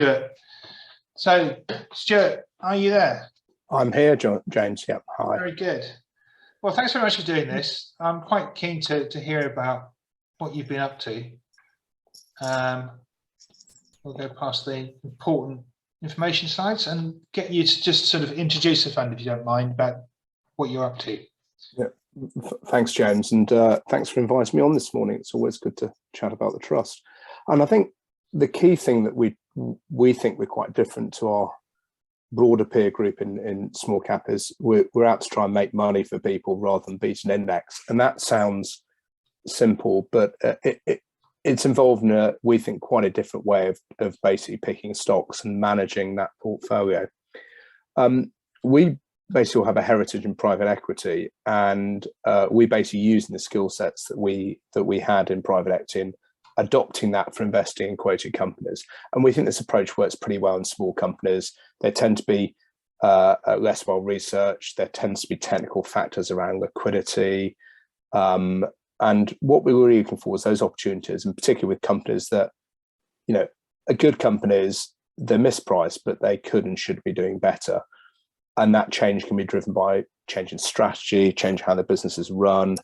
Stuart. So, Stuart, are you there? I'm here, James. Yep. Hi. Very good. Well, thanks very much for doing this. I'm quite keen to hear about what you've been up to. We'll go past the important information slides and get you to just sort of introduce the fund, if you don't mind, about what you're up to. Yeah. Thanks, James, and thanks for inviting me on this morning. It's always good to chat about the trust. And I think the key thing that we think we're quite different to our broader peer group in small cap is we're out to try and make money for people rather than beat an index. And that sounds simple, but it's involved in we think, quite a different way of basically picking stocks and managing that portfolio. We basically have a heritage in private equity, and we basically using the skill sets that we had in private equity and adopting that for investing in quoted companies. And we think this approach works pretty well in small companies. They tend to be less well researched. There tends to be technical factors around liquidity. And what we were really looking for was those opportunities, and particularly with companies that, are good companies, they're mispriced, but they could and should be doing better. And that change can be driven by change in strategy, change how the business is run,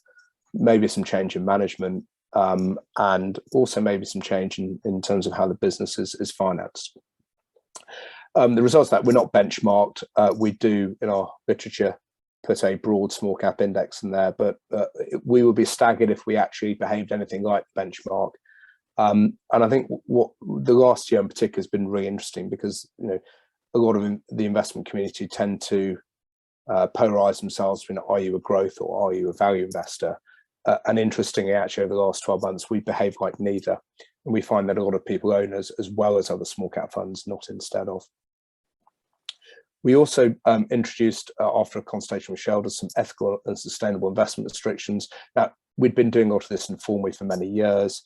maybe some change in management, and also maybe some change in terms of how the business is financed. The results of that, we're not benchmarked. We do, in our literature, put a broad small cap index in there, but we would be staggered if we actually behaved anything like the benchmark. And I think what the last year in particular has been really interesting because a lot of the investment community tend to polarize themselves between are you a growth or are you a value investor? And interestingly, actually, over the last 12 months, we behave like neither. And we find that a lot of people own us as well as other small cap funds, not instead of. We also introduced, after a consultation with shareholders, some ethical and sustainable investment restrictions. Now, we'd been doing a lot of this informally for many years,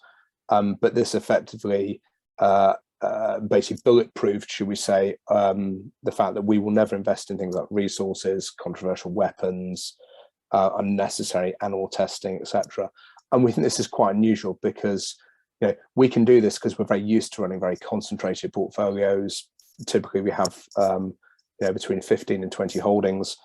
but this effectively basically bulletproofed, should we say, the fact that we will never invest in things like resources, controversial weapons, unnecessary animal testing, etc. And we think this is quite unusual because we can do this because we're very used to running very concentrated portfolios. Typically, we have between 15 and 20 holdings,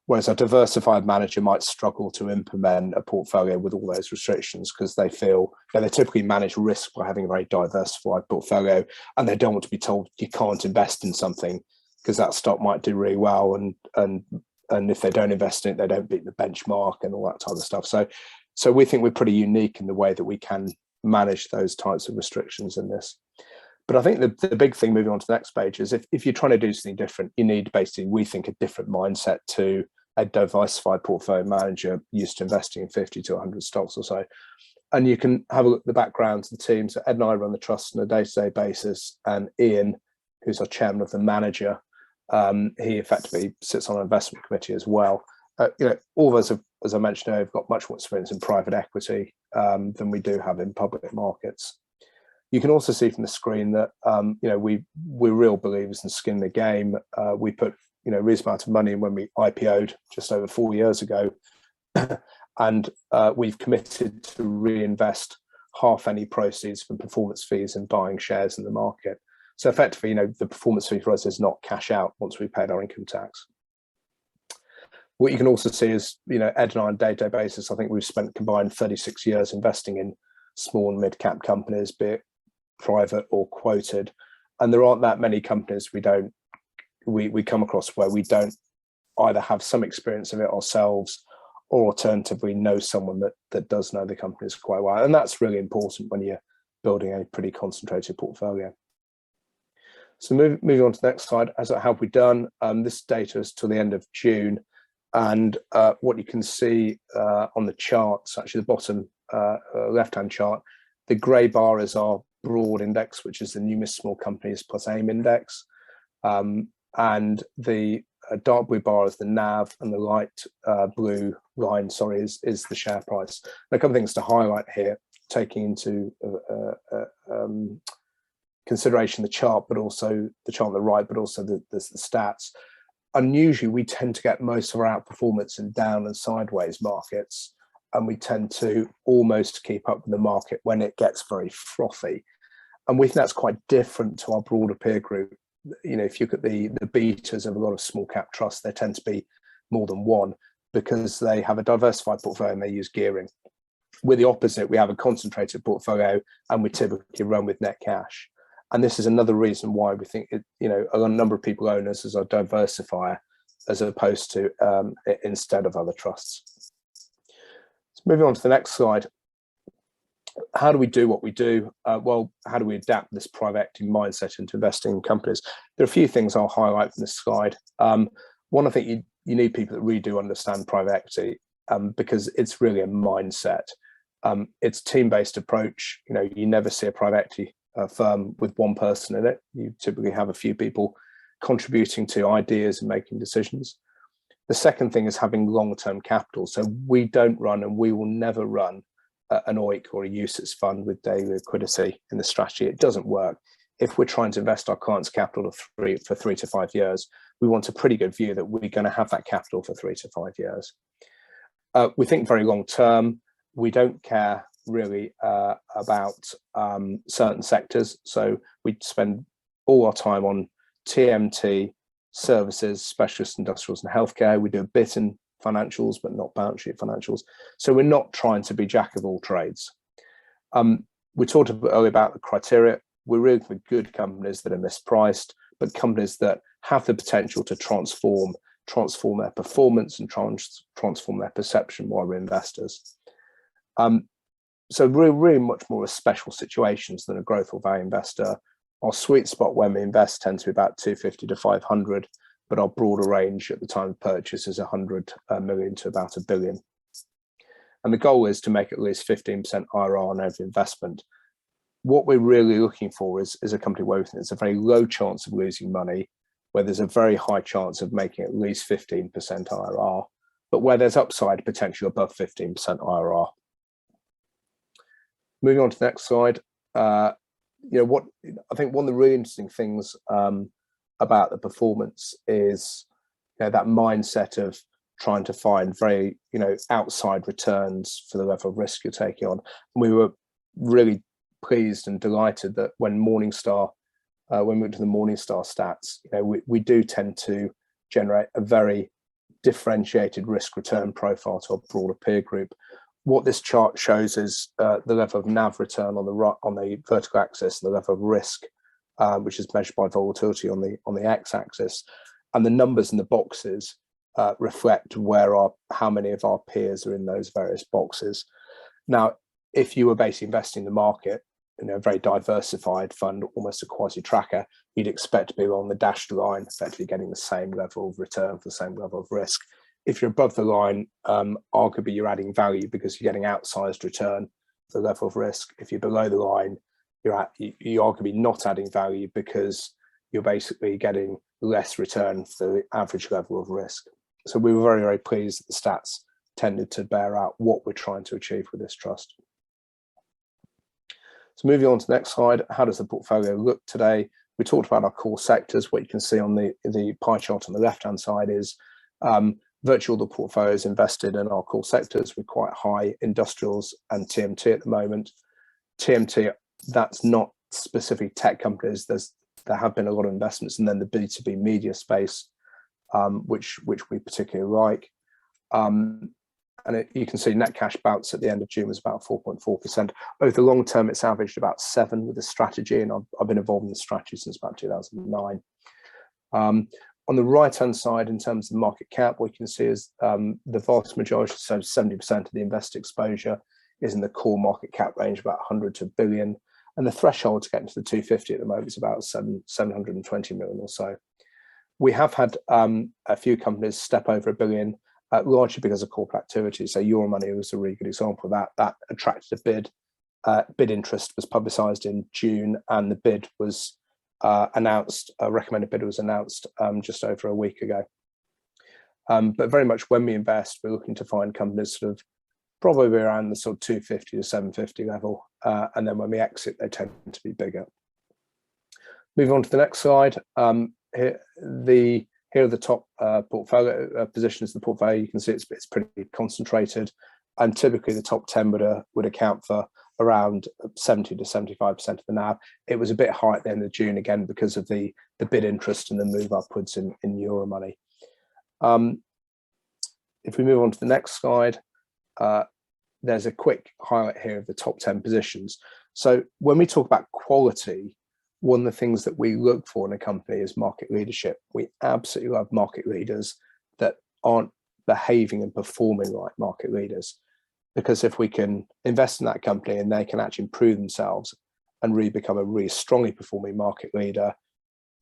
whereas a diversified manager might struggle to implement a portfolio with all those restrictions because they feel they typically manage risk by having a very diversified portfolio, and they don't want to be told you can't invest in something because that stock might do really well, and if they don't invest in it, they don't beat the benchmark and all that type of stuff. So we think we're pretty unique in the way that we can manage those types of restrictions in this. But I think the big thing, moving on to the next page, is if you're trying to do something different, you need basically, we think, a different mindset to a diversified portfolio manager used to investing in 50 to 100 stocks or so. And you can have a look at the backgrounds of the team. So Ed and I run the trust on a day-to-day basis, and Ian, who's our chairman of the manager, he effectively sits on an investment committee as well. All of us have, as I mentioned, have got much more experience in private equity than we do have in public markets. You can also see from the screen that we're real believers in skin in the game. We put a reasonable amount of money when we IPO'd just over 4 years ago, and we've committed to reinvest half any proceeds from performance fees and buying shares in the market. So effectively, the performance fee for us is not cash out once we've paid our income tax. What you can also see is, Ed and I on a day-to-day basis, I think we've spent combined 36 years investing in small and mid-cap companies, be it private or quoted. And there aren't that many companies we come across where we don't either have some experience of it ourselves or alternatively know someone that does know the companies quite well. And that's really important when you're building a pretty concentrated portfolio. So moving on to the next slide, as how have we done? This data is till the end of June. And what you can see on the charts, actually the bottom left-hand chart, the grey bar is our broad index, which is the Numis Small Companies plus AIM index. And the dark blue bar is the NAV, and the light blue line, is the share price. And a couple of things to highlight here, taking into consideration the chart, but also the chart on the right, but also the stats. Unusually, we tend to get most of our outperformance in down and sideways markets, and we tend to almost keep up with the market when it gets very frothy. we think that's quite different to our broader peer group. You know, if you look at the betas of a lot of small cap trusts, they tend to be more than one because they have a diversified portfolio and they use gearing. We're the opposite. We have a concentrated portfolio and we typically run with net cash. And this is another reason why we think a number of people own us as a diversifier as opposed to instead of other trusts. So moving on to the next slide. How do we do what we do? Well, how do we adapt this private equity mindset into investing in companies? There are a few things I'll highlight from this slide. One, I think you need people that really do understand private equity because it's really a mindset. It's a team-based approach. You know, you never see a private equity firm with one person in it. You typically have a few people contributing to ideas and making decisions. The second thing is having long-term capital. So we don't run and we will never run an OEIC or a UCITS fund with daily liquidity in the strategy. It doesn't work. If we're trying to invest our clients' capital for 3 to 5 years, we want a pretty good view that we're going to have that capital for 3 to 5 years. We think very long term. We don't care really about certain sectors. So we spend all our time on TMT, services, specialist industrials and healthcare. We do a bit in financials, but not balance sheet financials. So we're not trying to be jack of all trades. We talked a bit earlier about the criteria. We're really for good companies that are mispriced, but companies that have the potential to transform their performance and transform their perception while we're investors. So we're really much more of special situations than a growth or value investor. Our sweet spot when we invest tends to be about 250 to 500, but our broader range at the time of purchase is 100 million to about $1 billion. And the goal is to make at least 15% IRR on every investment. What we're really looking for is a company where we think there's a very low chance of losing money, where there's a very high chance of making at least 15% IRR, but where there's upside potential above 15% IRR. Moving on to the next slide. What I think one of the really interesting things about the performance is that mindset of trying to find very outside returns for the level of risk you're taking on. And we were really pleased and delighted that when Morningstar, when we went to the Morningstar stats, we do tend to generate a very differentiated risk return profile to a broader peer group. What this chart shows is the level of NAV return on the vertical axis, and the level of risk, which is measured by volatility on the x-axis, and the numbers in the boxes reflect how many of our peers are in those various boxes. Now, if you were basically investing in the market in a very diversified fund, almost a quasi-tracker, you'd expect to be along the dashed line, effectively getting the same level of return for the same level of risk. If you're above the line, arguably you're adding value because you're getting outsized return for the level of risk. If you're below the line, you're arguably not adding value because you're basically getting less return for the average level of risk. So we were very, very pleased that the stats tended to bear out what we're trying to achieve with this trust. So moving on to the next slide, how does the portfolio look today? We talked about our core sectors. What you can see on the pie chart on the left-hand side is virtually all the portfolios invested in our core sectors with quite high industrials and TMT at the moment. TMT, that's not specific tech companies. There have been a lot of investments, and then the B2B media space, which we particularly like. You can see net cash bounce at the end of June was about 4.4%. Over the long term, it's averaged about 7 with the strategy, and I've been involved in the strategy since about 2009. On the right-hand side, in terms of the market cap, what you can see is the vast majority, so 70% of the investor exposure is in the core market cap range, about 100 to $1 billion. And the threshold to get into the 250 at the moment is about 720 million or so. We have had a few companies step over $1 billion, largely because of corporate activity. So Euromoney was a really good example of that. That attracted a bid. Bid interest was publicised in June, and the bid was announced. A recommended bid was announced just over a week ago. But very much when we invest, we're looking to find companies sort of probably around the sort of 250 to 750 level, and then when we exit, they tend to be bigger. Moving on to the next slide. Here are the top portfolio positions of the portfolio. You can see it's pretty concentrated, and typically the top 10 would account for around 70 to 75% of the NAV. It was a bit high at the end of June, again, because of the bid interest and the move upwards in Euromoney. If we move on to the next slide, there's a quick highlight here of the top 10 positions. So when we talk about quality, one of the things that we look for in a company is market leadership. We absolutely love market leaders that aren't behaving and performing like market leaders, because if we can invest in that company and they can actually improve themselves and really become a really strongly performing market leader,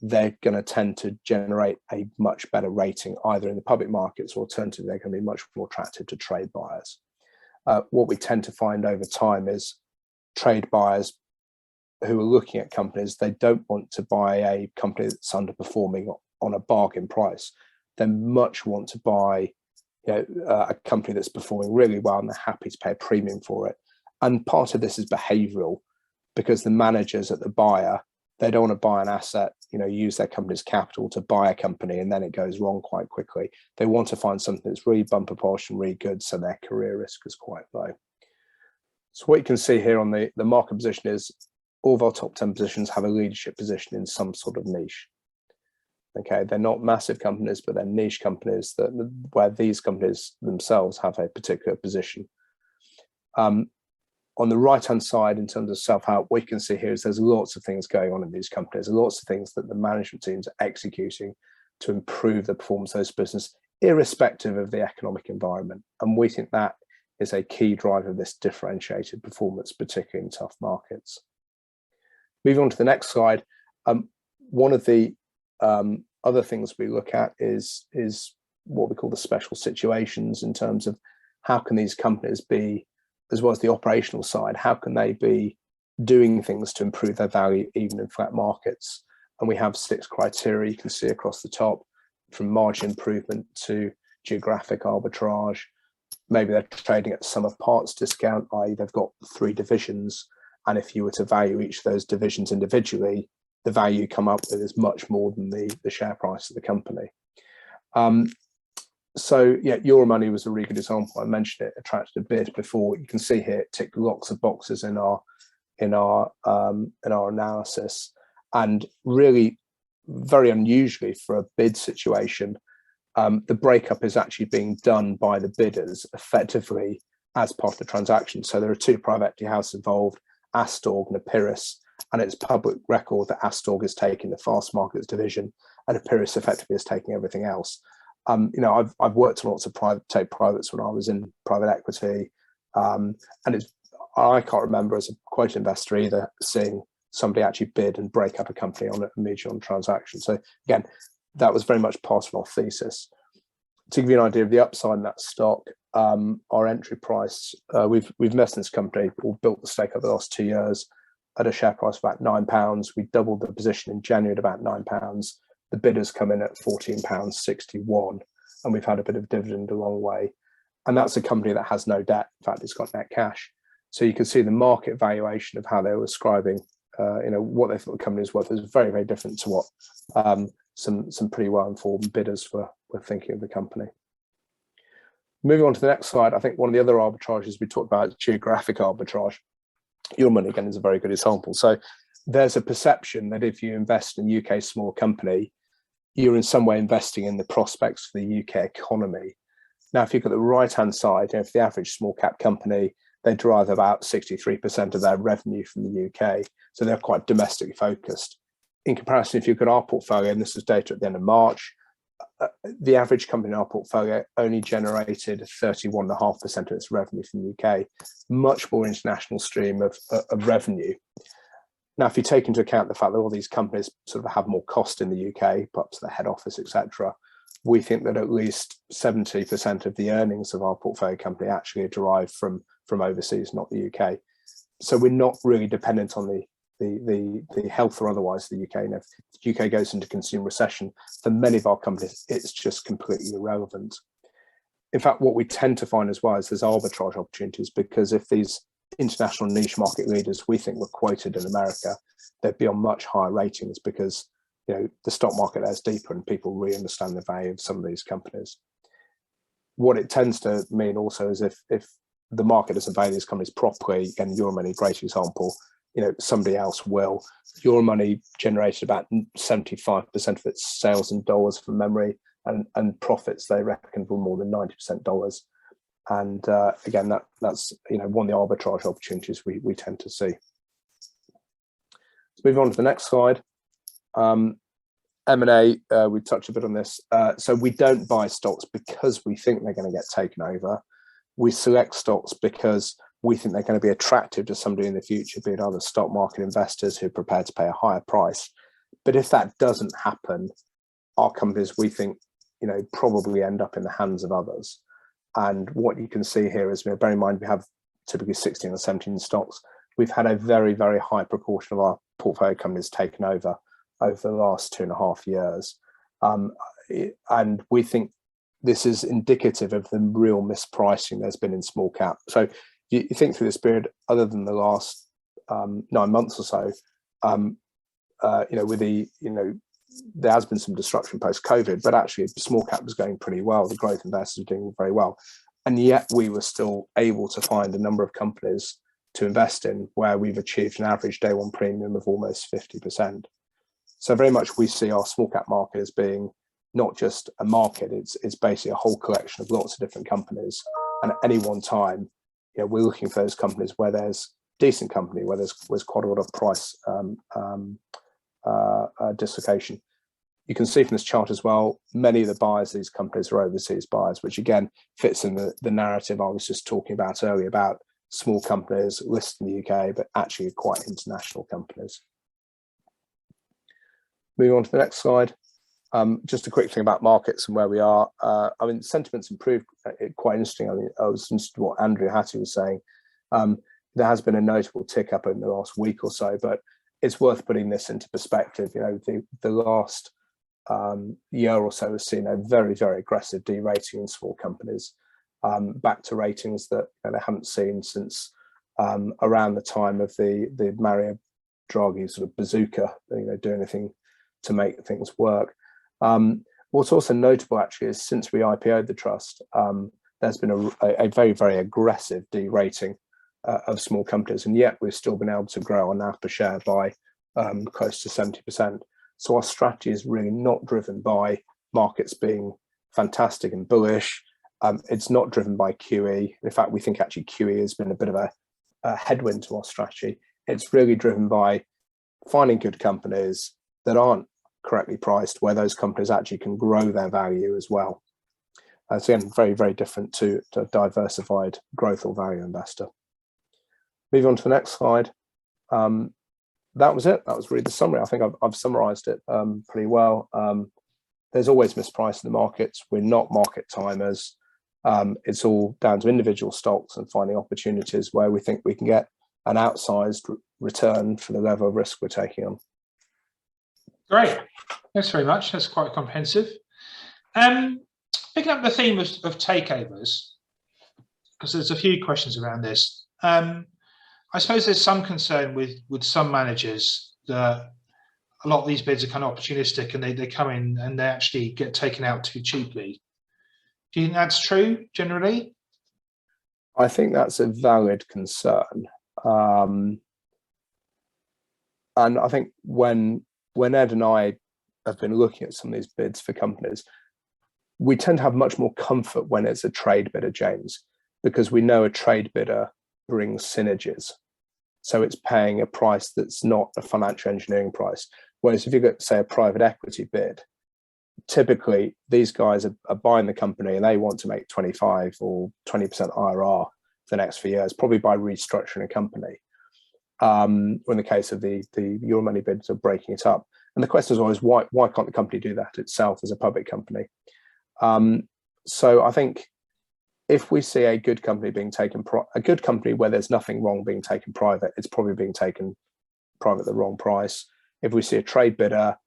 they're going to tend to generate a much better rating either in the public markets, or alternatively they're going to be much more attractive to trade buyers. What we tend to find over time is trade buyers who are looking at companies, they don't want to buy a company that's underperforming on a bargain price. They much want to buy a company that's performing really well, and they're happy to pay a premium for it. And part of this is behavioral, because the managers at the buyer, they don't want to buy an asset, use their company's capital to buy a company and then it goes wrong quite quickly. They want to find something that's really bumper polished and really good, so their career risk is quite low. So what you can see here on the market position is all of our top 10 positions have a leadership position in some sort of niche. Okay, they're not massive companies, but they're niche companies where these companies themselves have a particular position. On the right-hand side, in terms of self-help, what you can see here is there's lots of things going on in these companies, lots of things that the management teams are executing to improve the performance of those businesses, irrespective of the economic environment. And we think that is a key driver of this differentiated performance, particularly in tough markets. Moving on to the next slide, one of the other things we look at is what we call the special situations, in terms of how can these companies be, as well as the operational side, how can they be doing things to improve their value even in flat markets? And we have 6 criteria you can see across the top, from margin improvement to geographic arbitrage. Maybe they're trading at sum of parts discount, i.e. they've got 3 divisions, and if you were to value each of those divisions individually, the value you come up with is much more than the share price of the company. So yeah, Euromoney was a really good example. I mentioned it attracted a bid before. You can see here it ticked lots of boxes in our analysis, and really very unusually for a bid situation, the breakup is actually being done by the bidders effectively as part of the transaction. So there are 2 private equity houses involved, Astorg and Epirus, and it's public record that Astorg is taking the fast markets division and Epirus effectively is taking everything else. I've worked on lots of take privates when I was in private equity, and I can't remember as a quote investor either seeing somebody actually bid and break up a company on a immediate transaction. So again, that was very much part of our thesis. To give you an idea of the upside in that stock, our entry price, we've invested in this company, or built the stake over the last 2 years at a share price of about £9. We doubled the position in January at about £9. The bidders come in at £14.61, and we've had a bit of dividend along the way. And that's a company that has no debt. In fact, it's got net cash. So you can see the market valuation of how they were ascribing, what they thought the company was worth is very, very different to what some pretty well-informed bidders were thinking of the company. Moving on to the next slide, I think one of the other arbitrages we talked about is geographic arbitrage. Euromoney, again, is a very good example. So there's a perception that if you invest in a UK small company, you're in some way investing in the prospects for the UK economy. Now, if you look at the right-hand side, if the average small cap company, they derive about 63% of their revenue from the UK. So they're quite domestically focused. In comparison, if you look at our portfolio, and this is data at the end of March, the average company in our portfolio only generated 31.5% of its revenue from the UK, much more international stream of revenue. Now, if you take into account the fact that all these companies sort of have more cost in the UK, perhaps the head office, etc., we think that at least 70% of the earnings of our portfolio company actually are derived from overseas, not the UK. So we're not really dependent on the health or otherwise of the UK. And if the UK goes into consumer recession, for many of our companies, it's just completely irrelevant. In fact, what we tend to find as well is there's arbitrage opportunities, because if these international niche market leaders we think were quoted in America, they'd be on much higher ratings, because the stock market there is deeper and people really understand the value of some of these companies. What it tends to mean also is if the market doesn't value these companies properly, and Euromoney, great example, somebody else will. Euromoney generated about 75% of its sales in dollars from memory, and profits they reckoned were more than 90% dollars. And again, that's one of the arbitrage opportunities we tend to see. Let's move on to the next slide. M&A, we touched a bit on this. So we don't buy stocks because we think they're going to get taken over. We select stocks because we think they're going to be attractive to somebody in the future, be it other stock market investors who are prepared to pay a higher price. But if that doesn't happen, our companies, we think, probably end up in the hands of others. And what you can see here is, bear in mind, we have typically 16 or 17 stocks. We've had a very, very high proportion of our portfolio companies taken over the last 2.5 years. And we think this is indicative of the real mispricing there's been in small cap. So you think through this period, other than the last 9 months or so, there has been some disruption post-COVID, but actually small cap was going pretty well. The growth investors are doing very well. And yet we were still able to find a number of companies to invest in where we've achieved an average day one premium of almost 50%. So very much we see our small cap market as being not just a market, it's basically a whole collection of lots of different companies. And at any one time, we're looking for those companies where there's decent company, where there's quite a lot of price dislocation. You can see from this chart as well, many of the buyers of these companies are overseas buyers, which again fits in the narrative I was just talking about earlier about small companies listed in the UK, but actually quite international companies. Moving on to the next slide. Just a quick thing about markets and where we are. Sentiment's improved quite interesting. I was interested in what Andrew Hattie was saying. There has been a notable tick up in the last week or so, but it's worth putting this into perspective. The last year or so has seen a very, very aggressive derating in small companies, back to ratings that they haven't seen since around the time of the Mario Draghi sort of bazooka, do anything to make things work. What's also notable actually is since we IPO'd the trust, there's been a very, very aggressive derating of small companies, and yet we've still been able to grow our NAV per share by close to 70%. So our strategy is really not driven by markets being fantastic and bullish. It's not driven by QE. In fact, we think actually QE has been a bit of a headwind to our strategy. It's really driven by finding good companies that aren't correctly priced, where those companies actually can grow their value as well. So again, very, very different to a diversified growth or value investor. Moving on to the next slide. That was it. That was really the summary. I think I've summarized it pretty well. There's always mispriced in the markets. We're not market timers. It's all down to individual stocks and finding opportunities where we think we can get an outsized return for the level of risk we're taking on. Great. Thanks very much. That's quite comprehensive. Picking up the theme of takeovers, because there's a few questions around this. I suppose there's some concern with some managers that a lot of these bids are kind of opportunistic and they come in and they actually get taken out too cheaply. Do you think that's true generally? I think that's a valid concern. And I think when Ed and I have been looking at some of these bids for companies, we tend to have much more comfort when it's a trade bidder, James, because we know a trade bidder brings synergies. So it's paying a price that's not a financial engineering price. Whereas if you get, say, a private equity bid, typically these guys are buying the company and they want to make 25 or 20% IRR for the next few years, probably by restructuring a company. Or in the case of the Euromoney bids, are breaking it up. And the question is always, why can't the company do that itself as a public company? So I think if we see a good company being taken, a good company where there's nothing wrong being taken private, it's probably being taken private at the wrong price. If we see a trade bidder,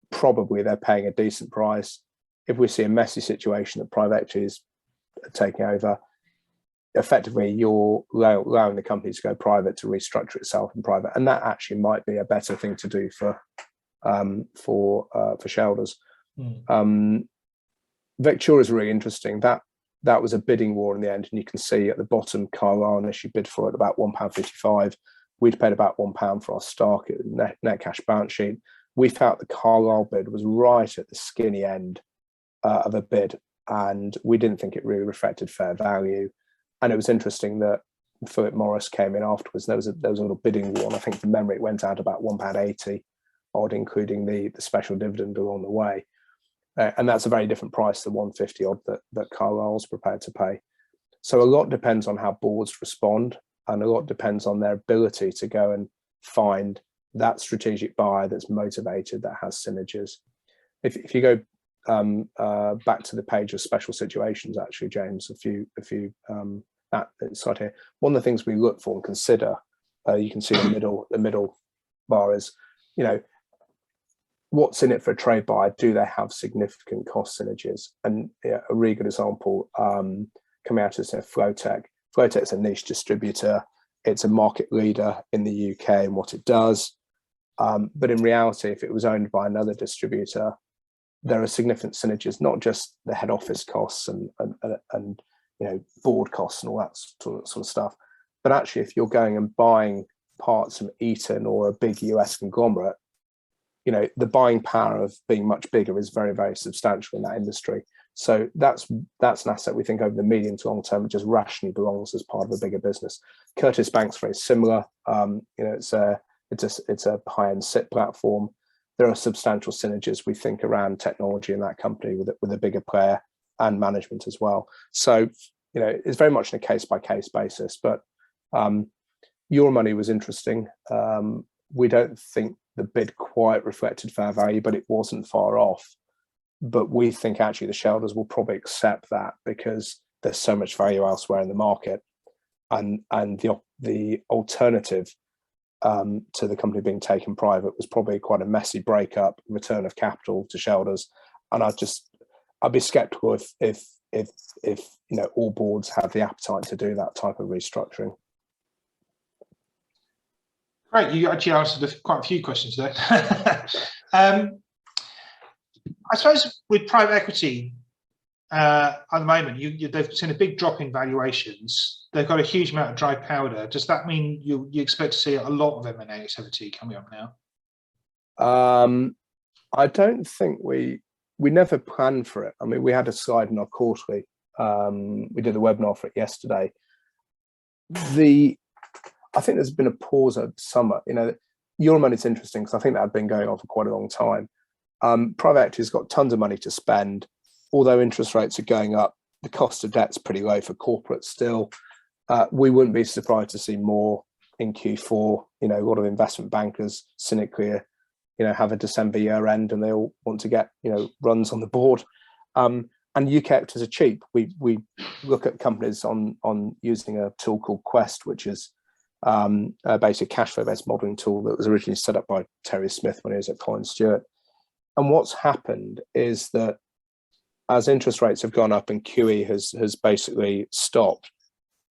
probably they're paying a decent price. If we see a messy situation that private equity is taking over, effectively you're allowing the company to go private to restructure itself in private, and that actually might be a better thing to do for shareholders. Vectura is really interesting. that was a bidding war in the end. And you can see at the bottom, Carlisle initially bid for it about £1.55. We'd paid about £1 for our stock at net cash balance sheet. We felt the Carlisle bid was right at the skinny end of a bid, and we didn't think it really reflected fair value. And it was interesting that Philip Morris came in afterwards. There was a little bidding war, and I think from memory it went out about £1.80 odd, including the special dividend along the way. And that's a very different price than 150 odd that Carlisle's prepared to pay. So a lot depends on how boards respond, and a lot depends on their ability to go and find that strategic buyer that's motivated, that has synergies. If you go back to the page of special situations, actually, James, that side here, one of the things we look for and consider, you can see the middle bar is, what's in it for a trade buyer? Do they have significant cost synergies? And a really good example coming out is Flowtech. Flowtech's a niche distributor. It's a market leader in the UK in what it does. But in reality, if it was owned by another distributor, there are significant synergies, not just the head office costs and board costs and all that sort of stuff, but actually if you're going and buying parts from Eaton or a big US conglomerate, the buying power of being much bigger is very, very substantial in that industry. So that's an asset we think over the medium to long term, it just rationally belongs as part of a bigger business. Curtis Bank's very similar. It's a high-end SIP platform. There are substantial synergies we think around technology in that company with a bigger player and management as well. So it's very much on a case-by-case basis. But Your Money was interesting. We don't think the bid quite reflected fair value, but it wasn't far off. But we think actually the shareholders will probably accept that because there's so much value elsewhere in the market, and the alternative to the company being taken private was probably quite a messy breakup, return of capital to shareholders. And I'd be skeptical if all boards have the appetite to do that type of restructuring. Great, you actually answered quite a few questions there. I suppose with private equity at the moment, they've seen a big drop in valuations. They've got a huge amount of dry powder. Does that mean you expect to see a lot of M&A activity coming up now? I don't think we never planned for it. I mean, we had a slide in our quarterly. We did a webinar for it yesterday. I think there's been a pause over the summer. Your Money's interesting because I think that had been going on for quite a long time. Private equity's got tons of money to spend. Although interest rates are going up, the cost of debt's pretty low for corporates still. We wouldn't be surprised to see more in Q4. A lot of investment bankers cynically, have a December year end and they all want to get, runs on the board. And UK equities are cheap. We look at companies on using a tool called Quest, which is a basic cash flow based modeling tool that was originally set up by Terry Smith when he was at Collins Stewart. And what's happened is that as interest rates have gone up and QE has basically stopped,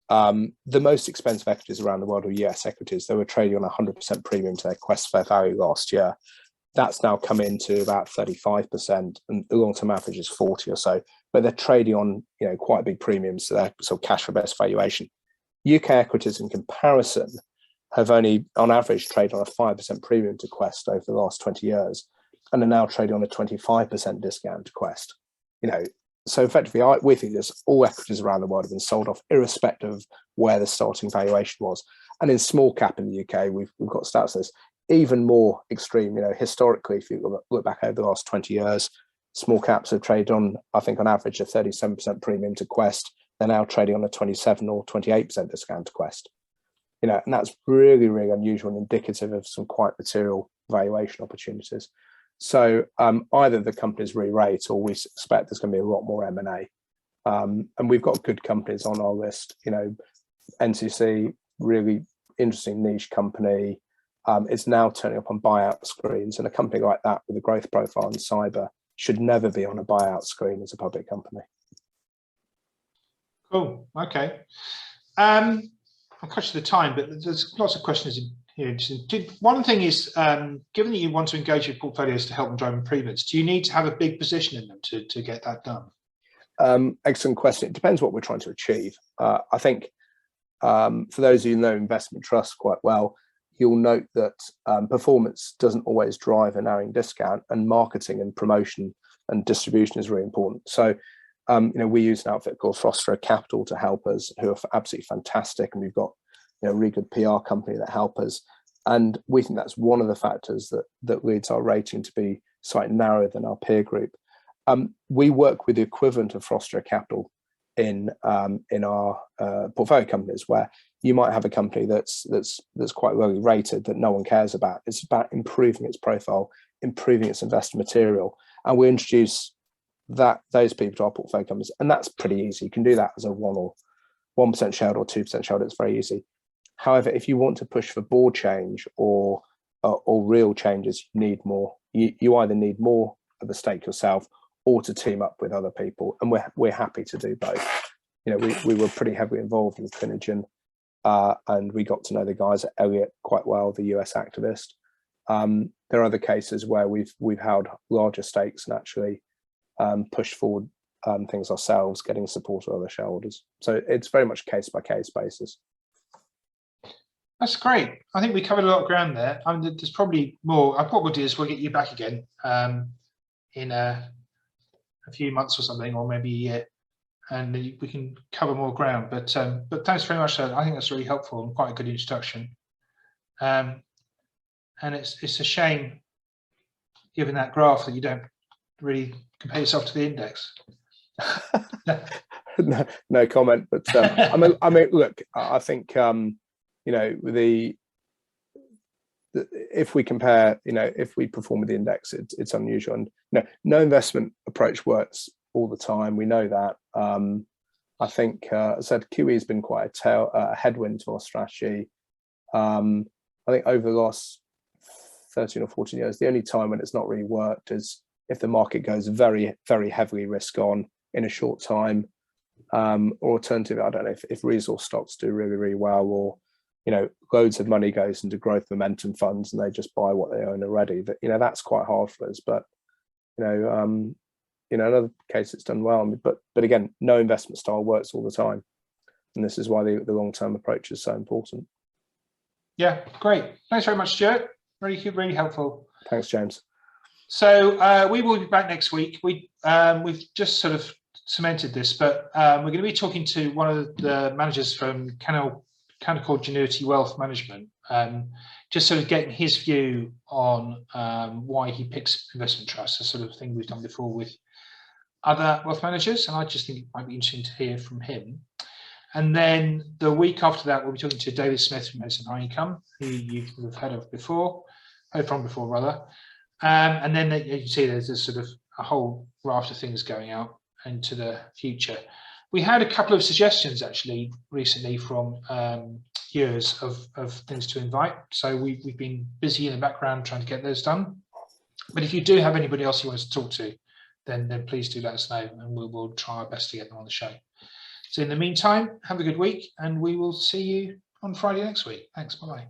the most expensive equities around the world are US equities. They were trading on 100% premium to their Quest fair value last year. That's now come into about 35%, and the long-term average is 40 or so. But they're trading on quite big premiums to their sort of cash flow based valuation. UK equities in comparison have only on average traded on a 5% premium to Quest over the last 20 years and are now trading on a 25% discount to Quest. So effectively, we think there's all equities around the world have been sold off, irrespective of where the starting valuation was. And in small cap in the UK, we've got stats that's even more extreme. Historically, if you look back over the last 20 years, small caps have traded on, I think, on average, a 37% premium to Quest. They're now trading on a 27 or 28% discount to Quest. And that's really, really unusual and indicative of some quite material valuation opportunities. So either the companies re-rate or we expect there's going to be a lot more M&A. And we've got good companies on our list. NCC, really interesting niche company. It's now turning up on buyout screens, and a company like that with a growth profile in cyber should never be on a buyout screen as a public company. Cool. Okay. I'm conscious of the time, but there's lots of questions in here. One thing is, given that you want to engage with portfolios to help them drive improvements, do you need to have a big position in them to get that done? Excellent question. It depends what we're trying to achieve. I think for those of you who know investment trusts quite well, you'll note that performance doesn't always drive a narrowing discount, and marketing and promotion and distribution is really important. So, we use an outfit called Frostra Capital to help us, who are absolutely fantastic, and we've got a really good PR company that help us. And we think that's one of the factors that leads our rating to be slightly narrower than our peer group. We work with the equivalent of Frostra Capital in our portfolio companies, where you might have a company that's quite lowly rated that no one cares about. It's about improving its profile, improving its investor material, and we introduce those people to our portfolio companies, and that's pretty easy. You can do that as a 1% shareholder or 2% shareholder. It's very easy. However, if you want to push for board change or real changes, you need more. You either need more of a stake yourself or to team up with other people, and we're happy to do both. We were pretty heavily involved with Finergen, and we got to know the guys at Elliott quite well, the US activist. There are other cases where we've held larger stakes and actually pushed forward things ourselves, getting support of other shareholders. So it's very much case by case basis. That's great. I think we covered a lot of ground there. There's probably more. What we'll do is we'll get you back again in a few months or something, or maybe a year, and we can cover more ground. But thanks very much. I think that's really helpful and quite a good introduction. And it's a shame, given that graph, that you don't really compare yourself to the index. No comment. But I mean, look, I think if we compare, if we perform with the index, it's unusual. And no investment approach works all the time. We know that. I think, as I said, QE has been quite a headwind to our strategy. I think over the last 13 or 14 years, the only time when it's not really worked is if the market goes very, very heavily risk on in a short time, or alternative, I don't know, if resource stocks do really, really well, or loads of money goes into growth momentum funds and they just buy what they own already. That that's quite hard for us. But in other cases it's done well. But again, no investment style works all the time, and this is why the long-term approach is so important. Yeah, great. Thanks very much, Stuart. Really, really helpful. Thanks, James. So we will be back next week. We've just sort of cemented this, but we're going to be talking to one of the managers from Canaccord Genuity Wealth Management, just sort of getting his view on why he picks investment trusts, the sort of thing we've done before with other wealth managers, and I just think it might be interesting to hear from him. And then the week after that, we'll be talking to David Smith from Edison High Income, who you've heard from before. And then you can see there's sort of a whole raft of things going out into the future. We had a couple of suggestions actually recently from viewers of things to invite. So we've been busy in the background trying to get those done. But if you do have anybody else you want us to talk to, then please do let us know, and we'll try our best to get them on the show. So in the meantime, have a good week, and we will see you on Friday next week. Thanks. Bye-bye.